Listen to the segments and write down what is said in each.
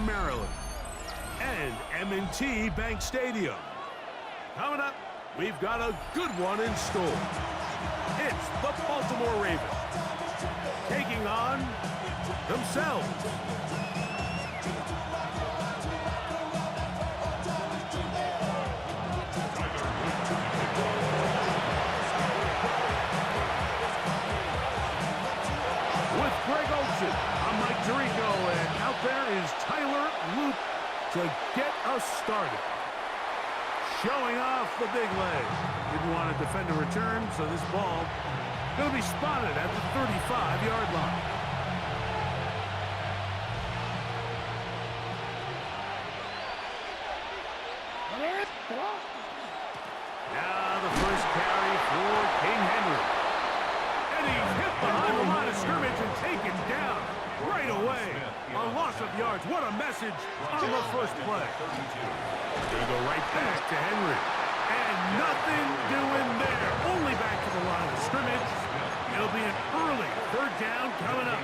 Maryland, and M&T Bank Stadium. Coming up, we've got a good one in store. It's the Baltimore Ravens taking on themselves. I'm Mike Tirico, and out there is Tyler Loop to get us started. Showing off the big leg. Didn't want to defend a return, so this ball going to be spotted at the 35-yard line. Now the first carry for King Henry. And he's hit behind the line of scrimmage and taken down right away. A loss of yards. What a message on the first play. Gonna go right back to Henry. And nothing doing there. Only back to the line of scrimmage. It'll be an early third down coming up.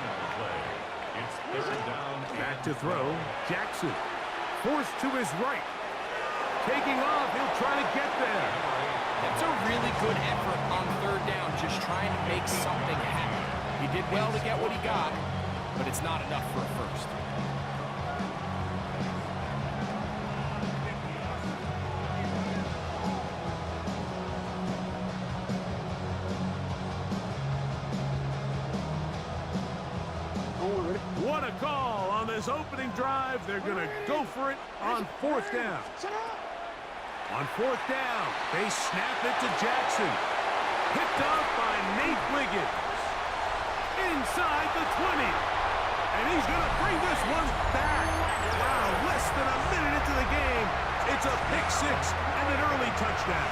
Back to throw. Jackson. Forced to his right. Taking off. He'll try to get there. That's a really good effort on third down, just trying to make something happen. He did well to get what he got, but it's not enough for a first. What a call on this opening drive. They're going to go for it on fourth down. On fourth down, they snap it to Jackson. Picked off by Nate Wiggins. Inside the 20. And he's going to bring this one back. Wow, less than a minute into the game. It's a pick six and an early touchdown.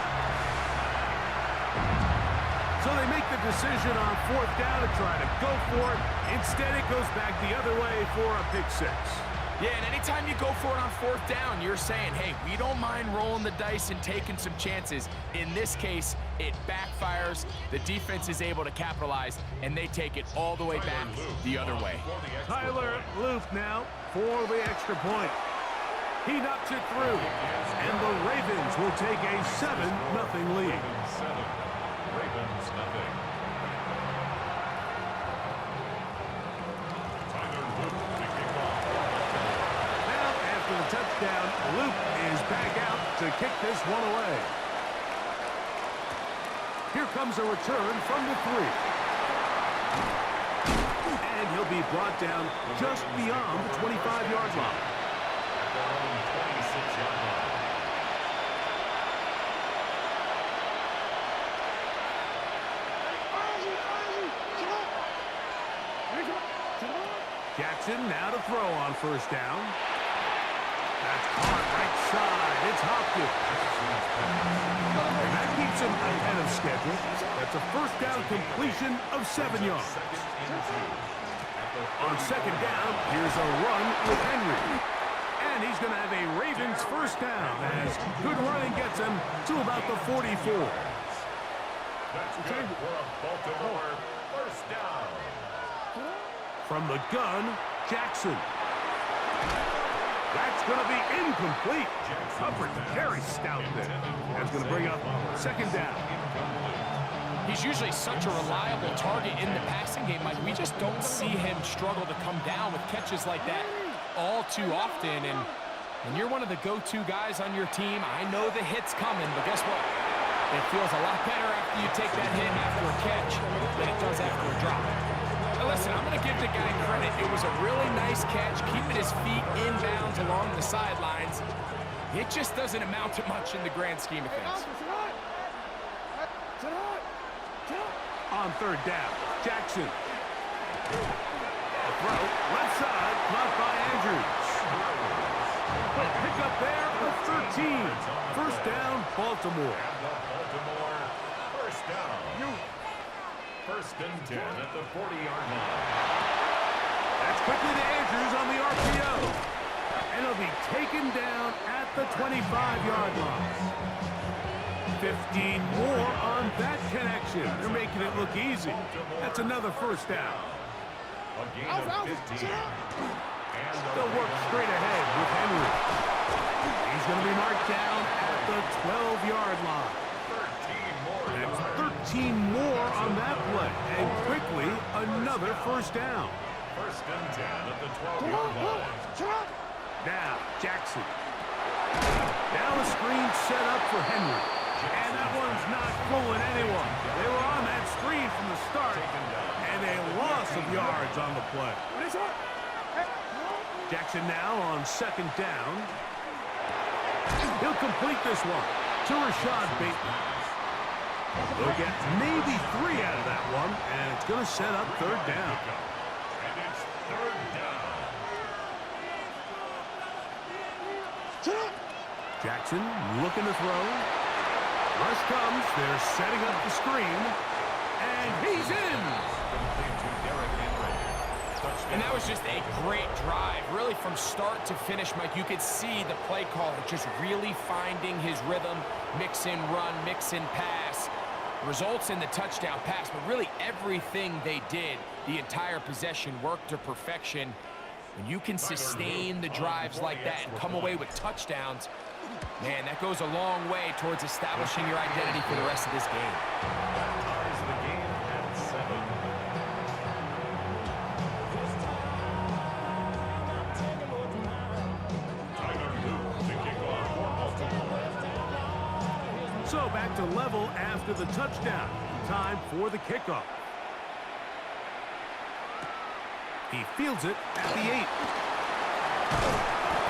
So they make the decision on fourth down to try to go for it. Instead, it goes back the other way for a pick six. Yeah, and anytime you go for it on fourth down, you're saying, hey, we don't mind rolling the dice and taking some chances. In this case, it backfires. The defense is able to capitalize, and they take it all the way back the other way. Tyler Loop now for the extra point. He knocks it through, and the Ravens will take a 7-0 lead. Ravens nothing. Touchdown. Luke is back out to kick this one away. Here comes a return from the 3. And he'll be brought down just beyond the 25-yard line. Jackson now to throw on first down. That's caught right side. It's Hopkins. And that keeps him ahead of schedule. That's a first down completion of 7 yards. On second down, here's a run with Henry. And he's going to have a Ravens first down as good running gets him to about the 44. That's good for a Baltimore first down. From the gun, Jackson. That's going to be incomplete. Coverage very stout there. That's going to bring up second down. He's usually such a reliable target in the passing game. Like, we just don't see him struggle to come down with catches like that all too often. And you're one of the go-to guys on your team. I know the hit's coming, but guess what? It feels a lot better after you take that hit after a catch than it does after a drop. Now listen, I'm going to give the guy credit. It was a really nice catch, keeping his feet inbounds along the sidelines. It just doesn't amount to much in the grand scheme of things. On third down, Jackson. A throw, left side, caught by Andrews. Pick up there for 13. First down, Baltimore. Baltimore first down. First and 10 at the 40-yard line. That's quickly to Andrews on the RPO. And it'll be taken down at the 25-yard line. 15 more on that connection. They're making it look easy. That's another first down. A gain of 15. They'll work straight ahead 25-yard line. 13 more That's yards. 13 more on that play. And quickly, another first down. First and 10 at the 12-yard line. Now, Jackson. Now a screen set up for Henry. And that one's not fooling anyone. They were on that screen from the start. And a loss of yards on the play. Jackson now on second down. He'll complete this one to Rashad Bateman. They'll get maybe 3 out of that one, and it's going to set up third down. And it's third down. Jackson looking to throw. Rush comes. They're setting up the screen. And he's in. Complete to Derrick Henry. Touchdown. And that was just a great drive. Really from start to finish, Mike, you could see the play caller just really finding his rhythm. Mix in run, mix in pass. Results in the touchdown pass, but really everything they did, the entire possession worked to perfection. When you can sustain the drives like that and come away with touchdowns, man, that goes a long way towards establishing your identity for the rest of this game. That ties the game at 7. Tyler Luke to kick off for Baltimore. So back to level after the touchdown. Time for the kickoff. He fields it at the 8.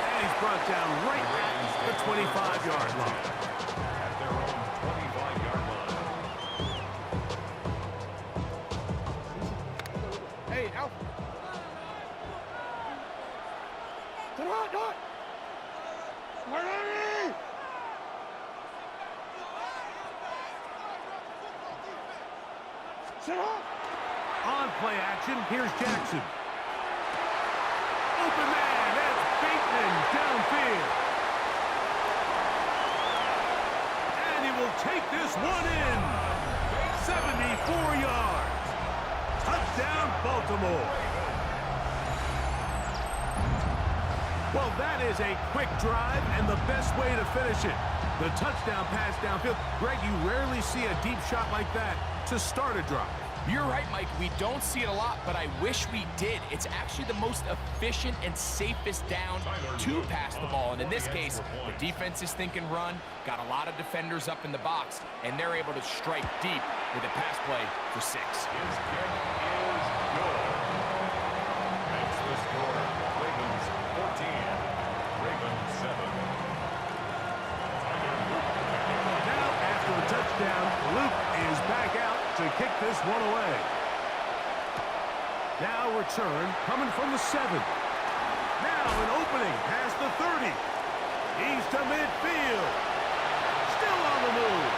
And he's brought down right at the 25-yard line. At their own 25-yard line. Hey, Alf. Come on, come on. Ready? Sit up. On play action, here's Jackson. Open man, that's Bateman downfield. And he will take this one in. 74 yards. Touchdown, Baltimore. Well, that is a quick drive and the best way to finish it. The touchdown pass downfield. Greg, you rarely see a deep shot like that to start a drive. You're right, Mike. We don't see it a lot, but I wish we did. It's actually the most efficient and safest down to pass the ball. And in this case, the defense is thinking run, got a lot of defenders up in the box, and they're able to strike deep with a pass play for 6. His kick is good. Makes the score. Ravens 14. Ravens 7. Now, after the touchdown, Luke is back out to kick this one away. Now return coming from the 7. Now an opening past the 30. He's to midfield. Still on the move.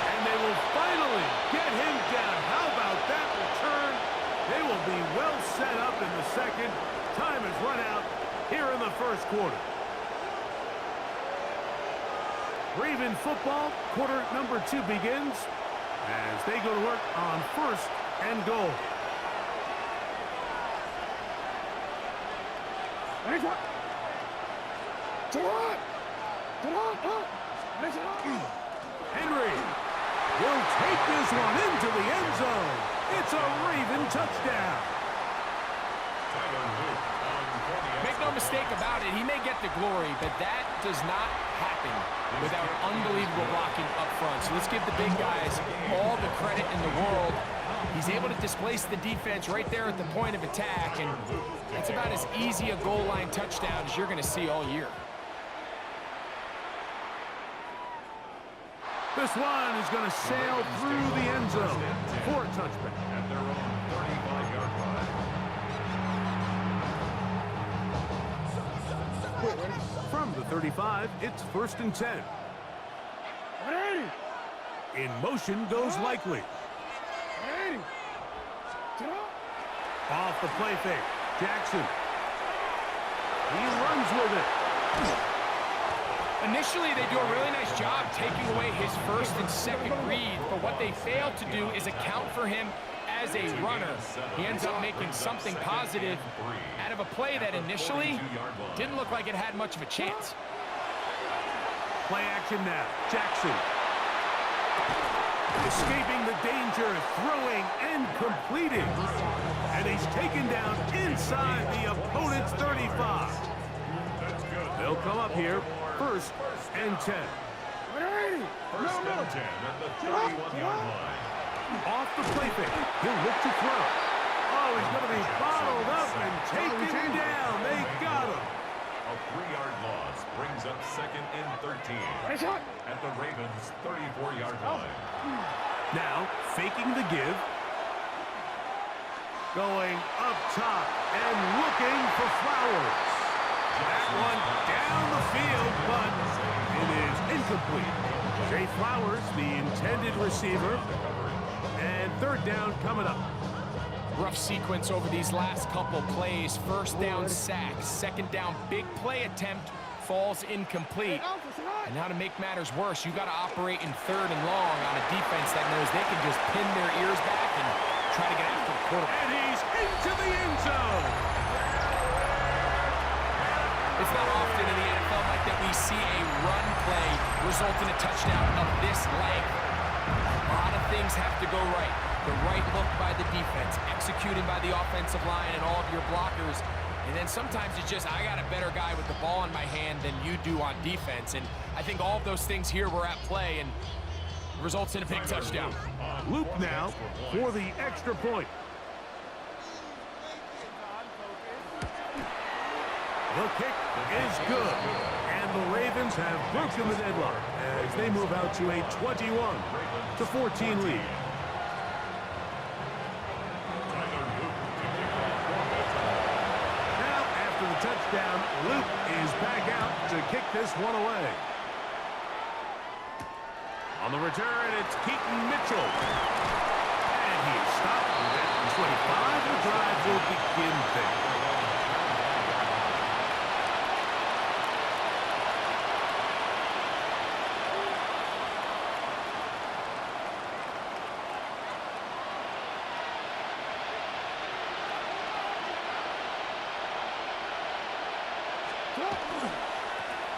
And they will finally get him down. How about that return? They will be well set up in the second. Time has run out here in the first quarter. Raven football, quarter number 2 begins as they go to work on first and goal. Henry will take this one into the end zone. It's a Raven touchdown. Tyler Luke on for the Make no mistake about it, he may get the glory, but that does not happen without unbelievable blocking up front. So let's give the big guys all the credit in the world. He's able to displace the defense right there at the point of attack, and that's about as easy a goal line touchdown as you're going to see all year. This one is going to sail through the end zone for a touchback. at their own 35-yard line. From the 35, it's first and 10. In motion goes Likely. Off the play fake. Jackson. He runs with it. Initially, they do a really nice job taking away his first and second read, but what they fail to do is account for him as a runner. He ends up making something positive out of a play that initially didn't look like it had much of a chance. Play action now. Jackson. Escaping the danger, throwing and completing. And he's taken down inside the opponent's 35. They'll come up here, 1st and 10. First and 10 at the 31-yard line. Off the play fake. He'll look to throw. Oh, he's going to be bottled up and taken down. They got him. A 3-yard loss brings up 2nd and 13 at the Ravens' 34-yard line. Now, faking the give. Going up top and looking for Flowers. That one down the field, but it is incomplete. Jay Flowers, the intended receiver. And 3rd down coming up. Rough sequence over these last couple plays. 1st down sack, 2nd down big play attempt, falls incomplete. And now to make matters worse, you got to operate in 3rd and long on a defense that knows they can just pin their ears back and try to get after the quarterback. And he's into the end zone. It's not often in the NFL like that we see a run play result in a touchdown of this length. A lot of things have to go right. The right look by the defense, executing by the offensive line and all of your blockers. And then sometimes it's just, I got a better guy with the ball in my hand than you do on defense. And I think all of those things here were at play and results in a big touchdown. Loop now for the extra point. The kick is good. And the Ravens have broken the deadlock as they move out to a 21-14 lead. Now, after the touchdown, Luke is back out to kick this one away. On the return, it's Keaton Mitchell. And he is stopped at 25. The drive will begin there.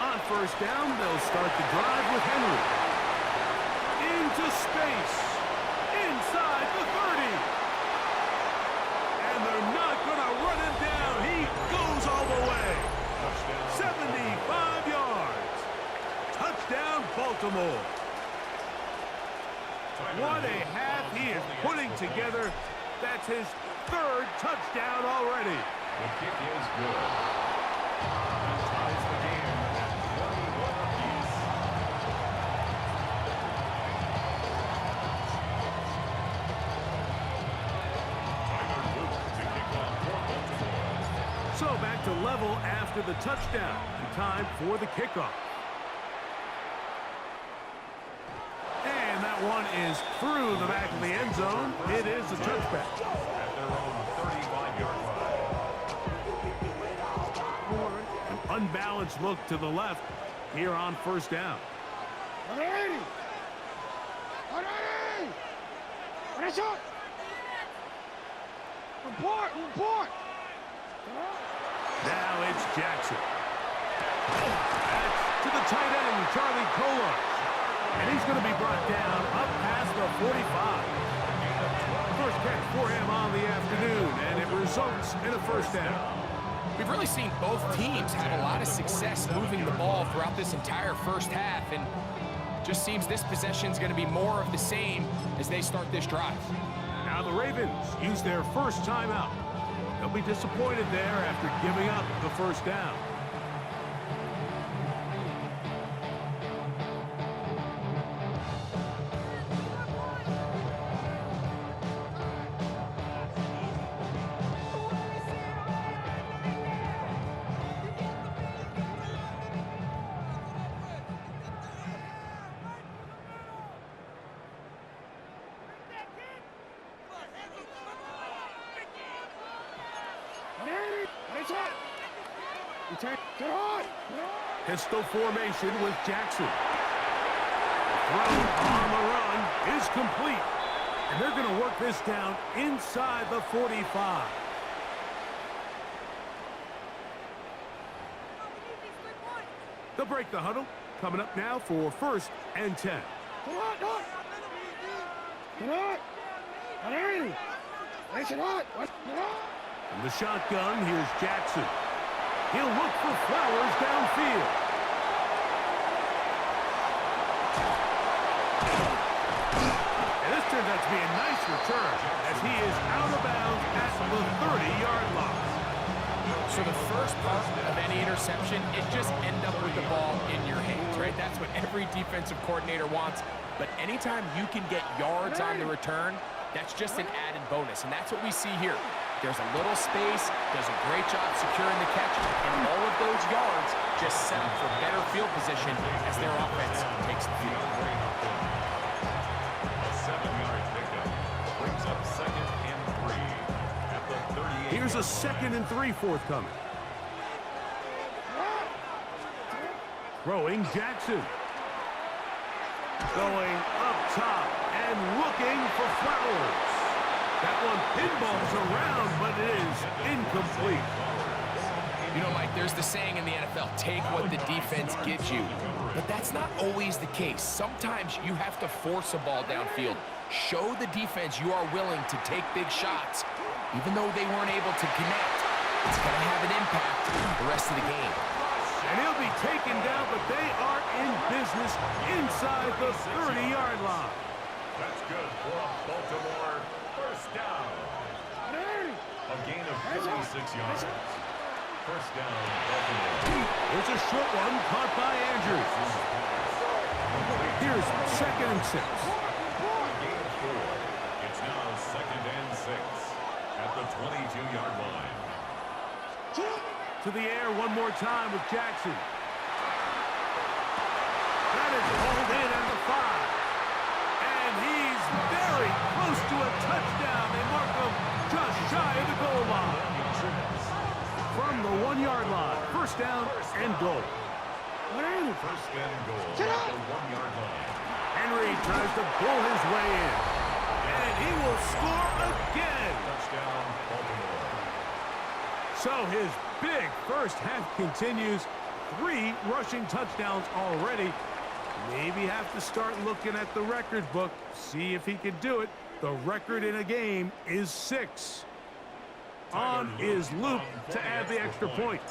On 1st down, they'll start the drive with Henry. Into space. Inside the 30. And they're not going to run him down. He goes all the way. 75 yards. Touchdown, Baltimore. What a half he is putting together. That's his 3rd touchdown already. The kick is good. And ties the game at 21 apiece. Tyler Luke to kick off for Baltimore. So back to level after the touchdown. And time for the kickoff. And that one is through the back of the end zone. It is a touchback. At their own 35-yard line. An unbalanced look to the left here on 1st down. Now it's Jackson. That's to the tight end, Charlie Kolar. And he's going to be brought down up past the 45. First catch for him on the afternoon, and it results in a 1st down. We've really seen both teams have a lot of success moving the ball throughout this entire 1st half, and just seems this possession is going to be more of the same as they start this drive. Now the Ravens use their 1st timeout. They'll be disappointed there after giving up the 1st down. Pistol formation with Jackson. Throw on the run is complete. And they're going to work this down inside the 45. They'll break the huddle. Coming up now for 1st and 10. From the shotgun, here's Jackson. He'll look for Flowers downfield. And this turns out to be a nice return as he is out of bounds at the 30-yard line. So the first part of any interception is just end up with the ball in your hands, right? That's what every defensive coordinator wants. But anytime you can get yards on the return, that's just an added bonus. And that's what we see here. There's a little space, does a great job securing the catch, and all of those yards just set up for better field position as their offense takes the field. A 7-yard pickup brings up 2nd and 3 at the 38. Here's a 2nd and 3 forthcoming. Throwing Jackson. Going up top and looking for Flowers. That one pinballs around, but it is incomplete. You know, Mike, there's the saying in the NFL, take what the defense gives you. But that's not always the case. Sometimes you have to force a ball downfield. Show the defense you are willing to take big shots, even though they weren't able to connect. It's going to have an impact the rest of the game. And he'll be taken down, but they are in business inside the 30-yard line. That's good for a Baltimore 1st down. A gain of 56 yards. 1st down, Baltimore. It's a short one caught by Andrews. Here's 2nd and 6. A gain of 4. It's now 2nd and 6 at the 22-yard line. To the air one more time with Jackson. That is hauled in at the 5. And he's very close to a touchdown. They mark him just shy of the goal line. From the 1-yard line, 1st down and goal. 1st and goal at the 1-yard line. Henry tries to pull his way in. And he will score again. Touchdown, Baltimore. So his big first half continues. 3 rushing touchdowns already. Maybe have to start looking at the record book, see if he can do it. The record in a game is 6. On is Luke to add the extra point.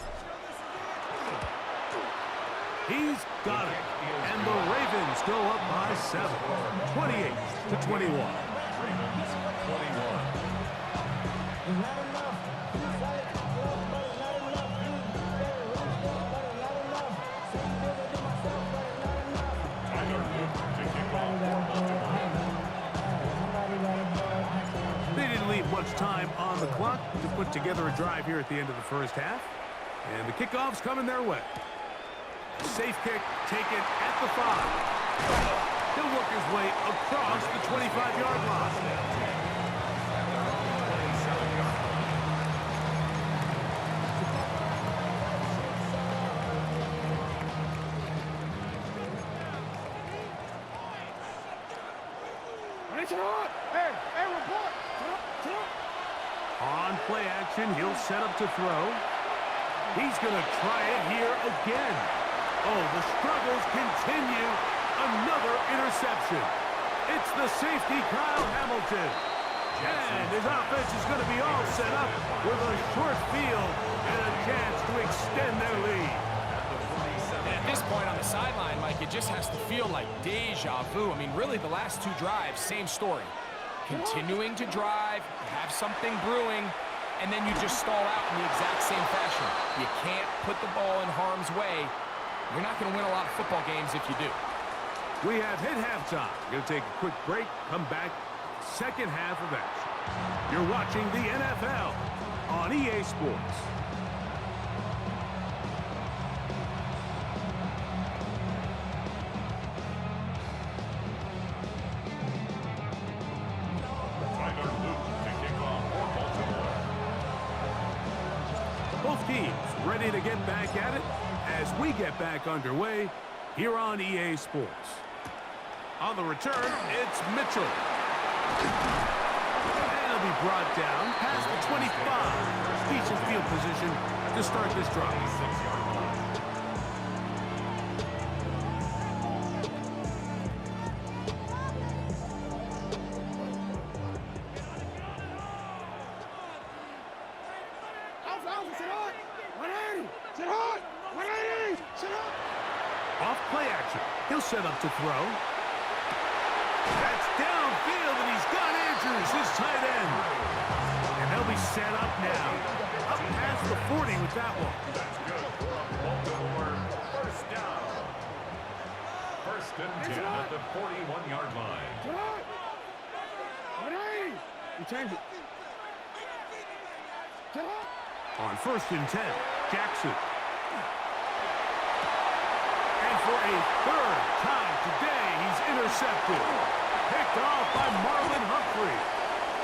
He's got it. And the Ravens go up by 7, 28-21. Ravens 21. They didn't leave much time on the clock to put together a drive here at the end of the first half. And the kickoff's coming their way. Safe kick taken at the 5. He'll work his way across the 25-yard line. On play action, he'll set up to throw. He's going to try it here again. Oh, the struggles continue. Another interception. It's the safety, Kyle Hamilton. And his offense is going to be all set up with a short field and a chance to extend their lead. And at this point on the sideline, Mike, it just has to feel like deja vu. I mean, really, the last 2 drives, same story. Continuing to drive, have something brewing, and then you just stall out in the exact same fashion. You can't put the ball in harm's way. You're not going to win a lot of football games if you do. We have hit halftime. Going to take a quick break, come back, second half of action. You're watching the NFL on EA Sports. Both teams ready to get back at it as we get back underway here on EA Sports. On the return, it's Mitchell. And he'll be brought down past the 25. Decent field position to start this drive. Off play action. He'll set up to throw. That's downfield, and he's got Andrews, his tight end. And they'll be set up now. Up past the 40 with that one. That's good for a Baltimore first down. First and 10 at the 41-yard line. You change it. On first and 10, Jackson. And for a third time today, he's intercepted. Picked off by Marlon Humphrey.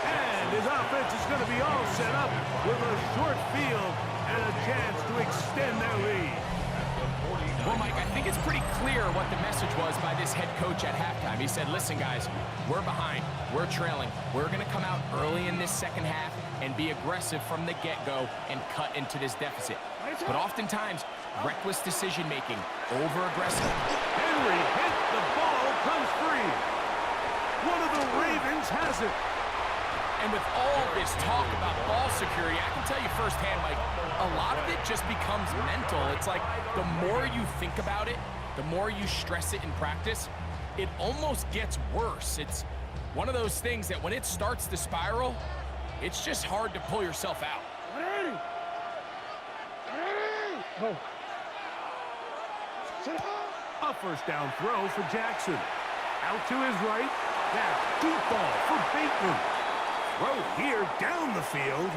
And his offense is going to be all set up with a short field and a chance to extend their lead. Well, Mike, I think it's pretty clear what the message was by this head coach at halftime. He said, listen, guys, we're behind. We're trailing. We're going to come out early in this second half and be aggressive from the get-go and cut into this deficit. But oftentimes, reckless decision-making, over-aggressive. Henry hit the ball, comes free. One of the Ravens has it. And with all this talk about ball security, I can tell you firsthand, Mike, a lot of it just becomes mental. It's like the more you think about it, the more you stress it in practice, it almost gets worse. It's one of those things that when it starts to spiral, it's just hard to pull yourself out. A first down throw for Jackson. Out to his right. That deep ball for Bateman. Throw here down the field.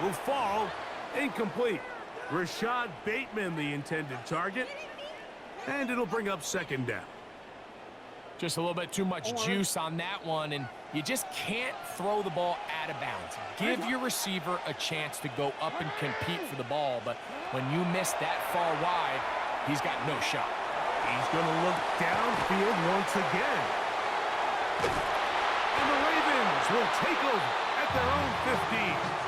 Will fall. Incomplete. Rashad Bateman, the intended target. And it'll bring up second down. Just a little bit too much juice on that one, and you just can't throw the ball out of bounds. Give your receiver a chance to go up and compete for the ball, but when you miss that far wide, he's got no shot. He's going to look downfield once again. And the Ravens will take over at their own 15.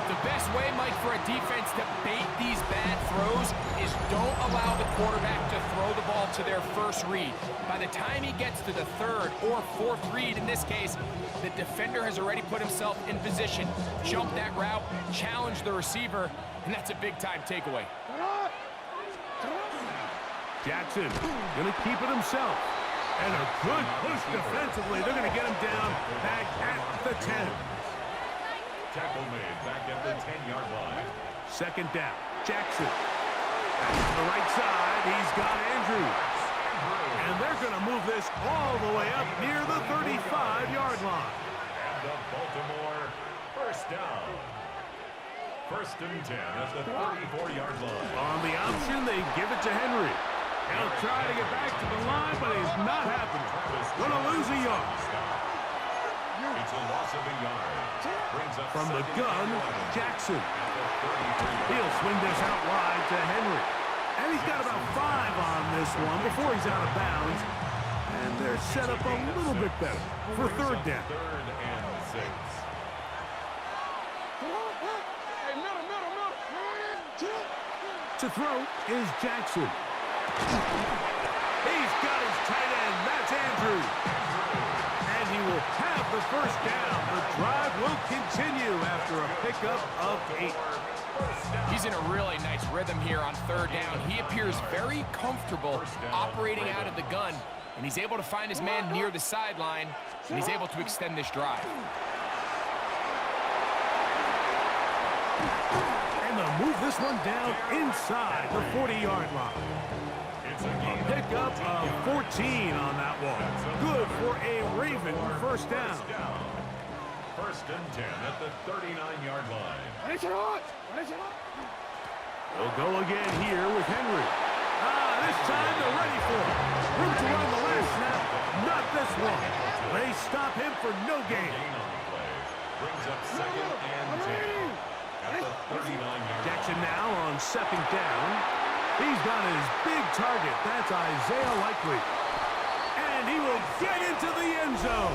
The best way, Mike, for a defense to bait these bad throws is don't allow the quarterback to throw the ball to their first read. By the time he gets to the third or fourth read, in this case, the defender has already put himself in position, jump that route, challenge the receiver, and that's a big-time takeaway. Jackson going to keep it himself. And a good push defensively. They're going to get him down back at the 10. Tackle made back at the 10-yard line. Second down. Jackson. Back to the right side. He's got Andrews. And they're going to move this all the way up near the 35-yard line. And the Baltimore first down. First and 10 at the 34-yard line. On the option, they give it to Henry. He'll try to get back to the line, but it's not happening. Going to lose a yard. It's a loss of a yard. Brings up From the gun, Jackson. He'll He'll swing this out wide to Henry. And he's got about 5 on this one before he's out of bounds. And they're set up a little bit better for third down. Third and 6. To throw is Jackson. He's got his tight end. That's Andrews. And he will have the first down. The drive will continue after a pickup of 8. He's in a really nice rhythm here on third down. He appears very comfortable operating out of the gun, and he's able to find his man near the sideline, and he's able to extend this drive. And they'll move this one down inside the 40-yard line. A pickup of 14 on that one. Good for a Raven first down. First and 10 at the 39-yard line. They'll go again here with Henry. This time they're ready for it. Room to run the last snap. Not this one. They stop him for no gain. Gain on the play. Brings up second and 10 at the 39-yard line. Jackson now on second down. He's got his big target. That's Isaiah Likely. And he will get into the end zone.